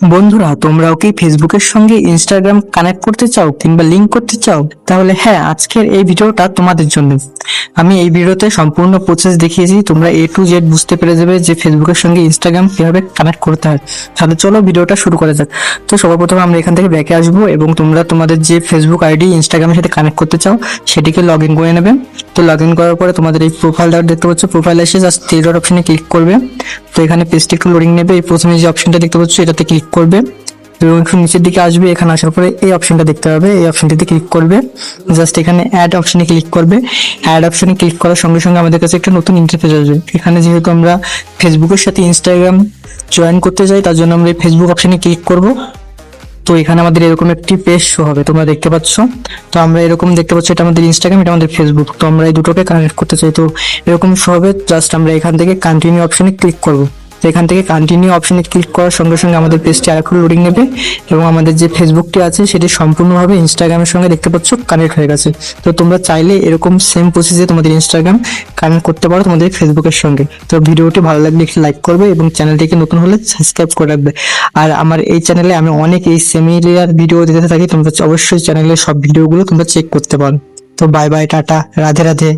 বন্ধুরা, তোমরাও কি ফেসবুকের সঙ্গে ইনস্টাগ্রাম কানেক্ট করতে চাও কিংবা লিংক করতে চাও? তাহলে হ্যাঁ, আজকের এই ভিডিওটা তোমাদের জন্য। আমি এই ভিডিওতে সম্পূর্ণ প্রসেস দেখিয়েছি, তোমরা A to Z বুঝতে পেরে যাবে যে ফেসবুকের সঙ্গে ইনস্টাগ্রাম কিভাবে কানেক্ট করতে হয়। তাহলে চলো ভিডিওটা শুরু করা যাক। তো সবার প্রথমে আমরা এখান থেকে ব্যাকে আসবো এবং তোমরা তোমাদের যে ফেসবুক আইডি ইনস্টাগ্রামের সাথে কানেক্ট করতে চাও সেটিকে লগ ইন করে নেবে। তো লগ ইন করার পরে তোমাদের এই প্রোফাইলটা দেখতে পাচ্ছ, প্রোফাইল এসে জাস্ট থ্রি ডট অপশনে ক্লিক করবে। তো এখানে পেজটি একটু লোডিং নেবে। এই প্রথমে যে অপশনটা দেখতে পাচ্ছ এটাতে ক্লিক করবে এবং একটু নিচের দিকে আসবে। এখানে আসার পরে এই অপশনটা দেখতে পাবে, এই অপশনটিতে ক্লিক করবে। জাস্ট এখানে অ্যাড অপশনে ক্লিক করবে। অ্যাড অপশনে ক্লিক করার সঙ্গে সঙ্গে আমাদের কাছে একটা নতুন ইন্টারফেস আসবে। এখানে যেহেতু আমরা ফেসবুকের সাথে ইনস্টাগ্রাম জয়েন করতে চাই, তার জন্য আমরা এই ফেসবুক অপশনে ক্লিক করব। তো এখানে আমাদের এরকম একটি পেজ শো হবে, তোমরা দেখতে পাচ্ছ। তো আমরা এরকম দেখতে পাচ্ছি, এটা আমাদের ইনস্টাগ্রাম, এটা আমাদের ফেসবুক। তো আমরা এই দুটোকে কানেক্ট করতে চাই, তো এরকম শো হবে। জাস্ট আমরা এখান থেকে কন্টিনিউ অপশনে ক্লিক করব। তো এখান থেকে কন্টিনিউ অপশনে ক্লিক করার সঙ্গে সঙ্গে আমাদের পেজটি আরেকটু লোডিং নেবে এবং আমাদের যে ফেসবুকটি আছে সেটি সম্পূর্ণভাবে ইনস্টাগ্রামের সঙ্গে দেখতে পাচ্ছ কানেক্ট হয়ে গেছে। তো তোমরা চাইলে এরকম সেম প্রসেসে তোমাদের ইনস্টাগ্রাম কানেক্ট করতে পারো তোমাদের ফেসবুকের সঙ্গে। তো ভিডিওটি ভালো লাগলে একটু লাইক করবে এবং চ্যানেলটিকে নতুন হলে সাবস্ক্রাইব করে রাখবে। আর আমার এই চ্যানেলে আমি অনেক এই সিমিলার ভিডিও দিতে থাকি, তোমরা অবশ্যই চ্যানেলের সব ভিডিওগুলো তোমরা চেক করতে পারো। তো bye bye, tata, Radhe Radhe.